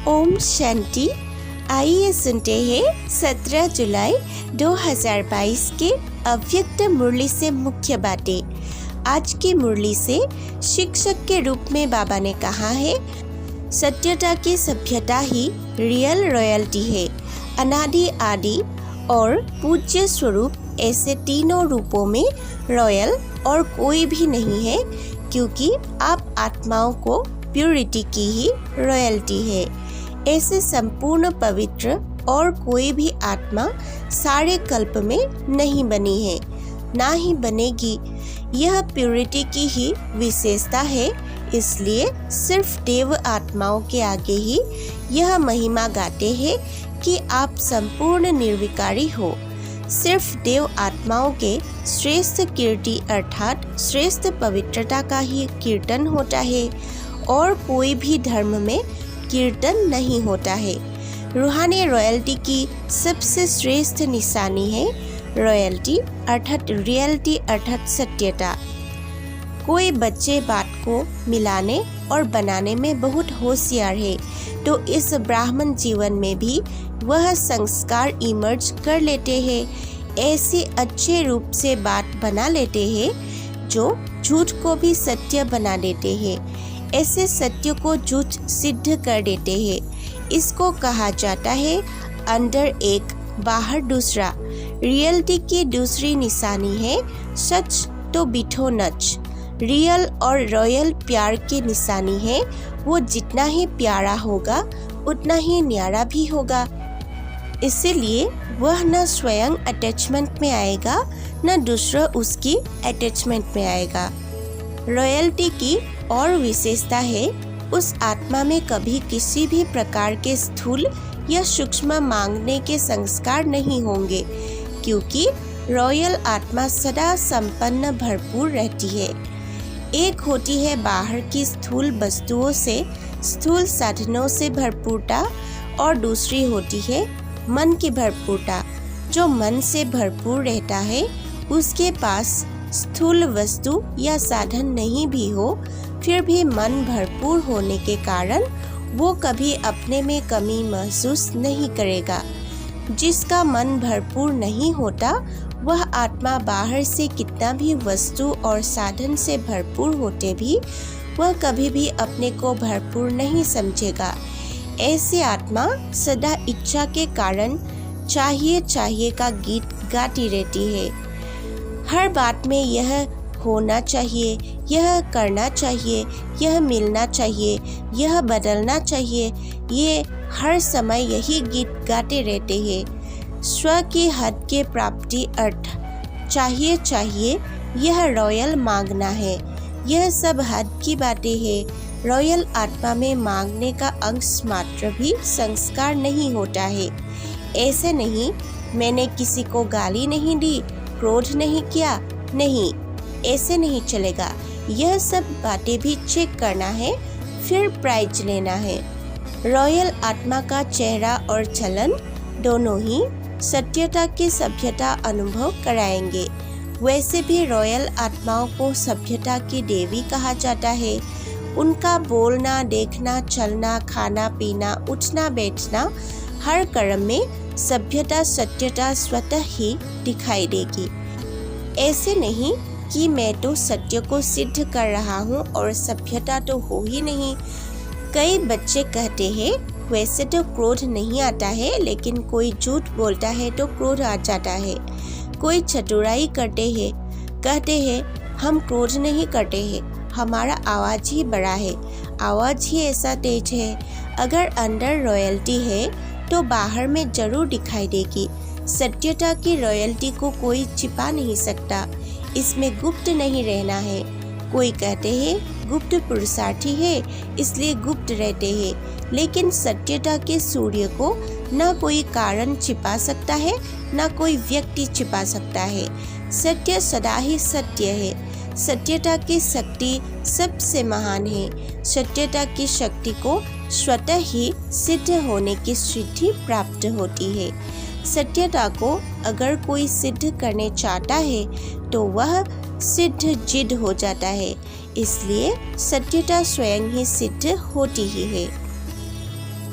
ओम शांति। आइए सुनते हैं 17 जुलाई 2022 के अव्यक्त मुरली से मुख्य बातें। आज की मुरली से शिक्षक के रूप में बाबा ने कहा है, सत्यता की सभ्यता ही रियल रॉयल्टी है। अनादि आदि और पूज्य स्वरूप ऐसे तीनों रूपों में रॉयल और कोई भी नहीं है, क्योंकि आप आत्माओं को प्यूरिटी की ही रॉयल्टी है। ऐसे संपूर्ण पवित्र और कोई भी आत्मा सारे कल्प में नहीं बनी है, ना ही बनेगी। यह प्यूरिटी की ही विशेषता है, इसलिए सिर्फ देव आत्माओं के आगे ही यह महिमा गाते हैं कि आप संपूर्ण निर्विकारी हो। सिर्फ देव आत्माओं के श्रेष्ठ कीर्ति अर्थात श्रेष्ठ पवित्रता का ही कीर्तन होता है और कोई भी धर्म में कीर्तन नहीं होता है। रूहानी रॉयल्टी की सबसे श्रेष्ठ निशानी है रॉयल्टी अर्थात रियलिटी अर्थात सत्यता। कोई बच्चे बात को मिलाने और बनाने में बहुत होशियार है, तो इस ब्राह्मण जीवन में भी वह संस्कार इमर्ज कर लेते हैं। ऐसे अच्छे रूप से बात बना लेते हैं जो झूठ को भी सत्य बना देते हैं। ऐसे सत्य को झूठ सिद्ध कर देते हैं। इसको कहा जाता है अंदर एक बाहर दूसरा। रियलिटी की दूसरी निशानी है सच तो बिठो नच। रियल और रॉयल प्यार की निशानी है, वो जितना ही प्यारा होगा उतना ही न्यारा भी होगा। इसीलिए वह न स्वयं अटैचमेंट में आएगा, न दूसरा उसकी अटैचमेंट में आएगा। रॉयल्टी की और विशेषता है, उस आत्मा में कभी किसी भी प्रकार के स्थूल या सूक्ष्म मांगने के संस्कार नहीं होंगे, क्योंकि रॉयल आत्मा सदा संपन्न भरपूर रहती है। एक होती है बाहर की स्थूल वस्तुओं से स्थूल साधनों से भरपूरता और दूसरी होती है मन की भरपूरता। जो मन से भरपूर रहता है उसके पास स्थूल वस्तु या साधन नहीं भी हो, फिर भी मन भरपूर होने के कारण वो कभी अपने में कमी महसूस नहीं करेगा। जिसका मन भरपूर नहीं होता वह आत्मा बाहर से कितना भी वस्तु और साधन से भरपूर होते भी वह कभी भी अपने को भरपूर नहीं समझेगा। ऐसी आत्मा सदा इच्छा के कारण चाहिए चाहिए का गीत गाती रहती है। हर बात में यह होना चाहिए, यह करना चाहिए, यह मिलना चाहिए, यह बदलना चाहिए, ये हर समय यही गीत गाते रहते हैं। स्व की हद के प्राप्ति अर्थ चाहिए चाहिए, यह रॉयल मांगना है। यह सब हद की बातें हैं। रॉयल आत्मा में मांगने का अंश मात्र भी संस्कार नहीं होता है। ऐसे नहीं, मैंने किसी को गाली नहीं दी, क्रोध नहीं किया, नहीं, ऐसे नहीं चलेगा। यह सब बातें भी चेक करना है, फिर प्राइज लेना है। रॉयल आत्मा का चेहरा और चलन दोनों ही सत्यता की सभ्यता अनुभव कराएंगे। वैसे भी रॉयल आत्माओं को सभ्यता की देवी कहा जाता है। उनका बोलना, देखना, चलना, खाना पीना, उठना बैठना, हर कर्म में सभ्यता सत्यता स्वतः ही दिखाई देगी। ऐसे नहीं कि मैं तो सत्य को सिद्ध कर रहा हूँ और सभ्यता तो हो ही नहीं। कई बच्चे कहते हैं वैसे तो क्रोध नहीं आता है, लेकिन कोई झूठ बोलता है तो क्रोध आ जाता है। कोई चतुराई करते हैं, कहते हैं हम क्रोध नहीं करते हैं, हमारा आवाज़ ही बड़ा है, आवाज़ ही ऐसा तेज है। अगर अंदर रॉयल्टी है तो बाहर में जरूर दिखाई देगी। सत्यता की रॉयल्टी को कोई छिपा नहीं सकता, इसमें गुप्त नहीं रहना है। कोई कहते हैं गुप्त पुरुषार्थी है इसलिए गुप्त रहते हैं, लेकिन सत्यता के सूर्य को न कोई कारण छिपा सकता है, न कोई व्यक्ति छिपा सकता है। सत्य सदा ही सत्य है। सत्यता की शक्ति सबसे महान है। सत्यता की शक्ति को स्वतः ही सिद्ध होने की सिद्धि प्राप्त होती है। सत्यता को अगर कोई सिद्ध करने चाहता है तो वह सिद्ध जिद हो जाता है, इसलिए सत्यता स्वयं ही सिद्ध होती ही है।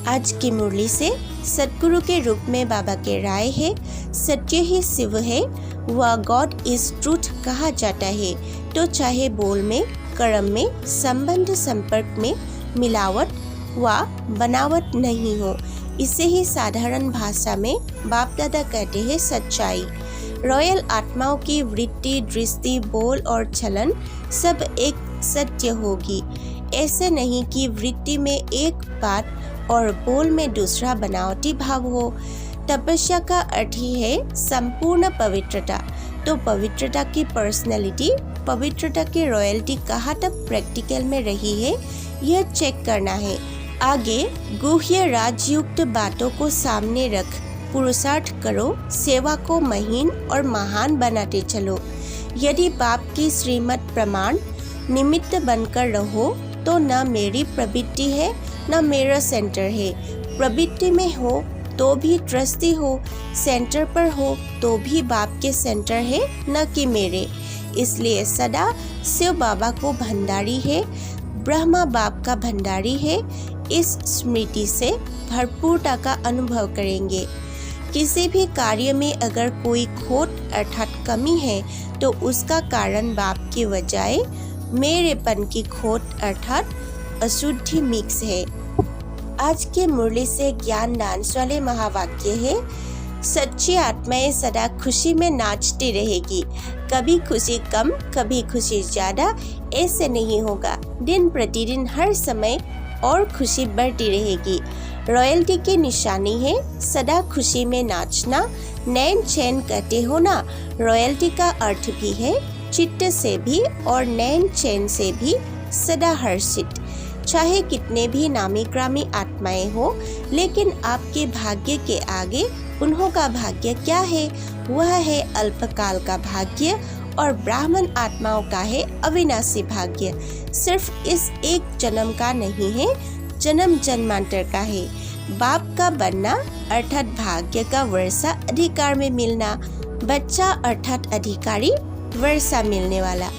आज की मुरली से सतगुरु के रूप में बाबा के राय है, सत्य ही शिव है व गॉड इज ट्रूथ कहा जाता है। तो चाहे बोल में, कर्म में, संबंध संपर्क में मिलावट व बनावट नहीं हो, इसे ही साधारण भाषा में बाप दादा कहते हैं सच्चाई। रॉयल आत्माओं की वृत्ति, दृष्टि, बोल और चलन सब एक सत्य होगी। ऐसे नहीं कि वृत्ति में एक बात और बोल में दूसरा बनावटी भाव हो। तपस्या का अर्थ ही है संपूर्ण पवित्रता। तो पवित्रता की पर्सनैलिटी, पवित्रता की रॉयल्टी कहाँ तक प्रैक्टिकल में रही है, यह चेक करना है। आगे गुह्य राजयुक्त बातों को सामने रख पुरुषार्थ करो, सेवा को महीन और महान बनाते चलो। यदि बाप की श्रीमत प्रमाण निमित्त बनकर रहो तो न मेरी प्रवृत्ति है न मेरा सेंटर है। प्रवृत्ति में हो तो भी ट्रस्टी हो, सेंटर पर हो तो भी बाप के सेंटर है न कि मेरे। इसलिए सदा शिव बाबा को भंडारी है, ब्रह्मा बाप का भंडारी है। इस स्मृति से भरपूरता का अनुभव करेंगे। किसी भी कार्य में अगर कोई खोट अर्थात कमी है तो उसका कारण बाप की बजाय मेरेपन की खोट अर्थात अशुद्धि मिक्स है। आज के मुरली से ज्ञान डांस वाले महावाक्य है, सच्ची आत्माएं सदा खुशी में नाचती रहेगी। कभी खुशी कम, कभी खुशी ज्यादा, ऐसे नहीं होगा। दिन प्रतिदिन हर समय और खुशी बढ़ती रहेगी। रॉयल्टी की निशानी है सदा खुशी में नाचना। नैन चैन कहते हो ना, रॉयल्टी का अर्थ भी है चित्त से भी और नैन चैन से भी सदा हर्षित। चाहे कितने भी नामी ग्रामी आत्माएं हो, लेकिन आपके भाग्य के आगे उन्हों का भाग्य क्या है? वह है अल्पकाल का भाग्य और ब्राह्मण आत्माओं का है अविनाशी भाग्य। सिर्फ इस एक जन्म का नहीं है, जन्म जन्मांतर का है। बाप का बनना अर्थात भाग्य का वर्षा अधिकार में मिलना, बच्चा अर्थात अधिकारी वर्षा मिलने वाला।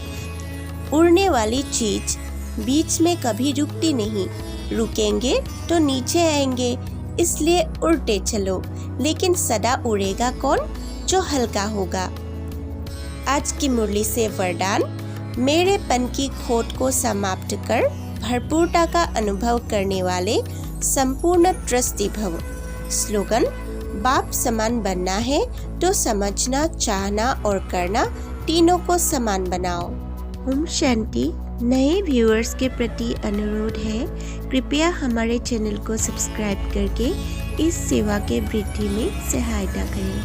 उड़ने वाली चीज बीच में कभी रुकती नहीं, रुकेंगे तो नीचे आएंगे, इसलिए उड़ते चलो। लेकिन सदा उड़ेगा कौन? जो हल्का होगा। आज की मुरली से वरदान, मेरेपन की खोट को समाप्त कर भरपूरता का अनुभव करने वाले संपूर्ण ट्रस्टी भव। स्लोगन, बाप समान बनना है तो समझना, चाहना और करना तीनों को समान बनाओ। ओम शांति। नए व्यूअर्स के प्रति अनुरोध है, कृपया हमारे चैनल को सब्सक्राइब करके इस सेवा के वृद्धि में सहायता करें।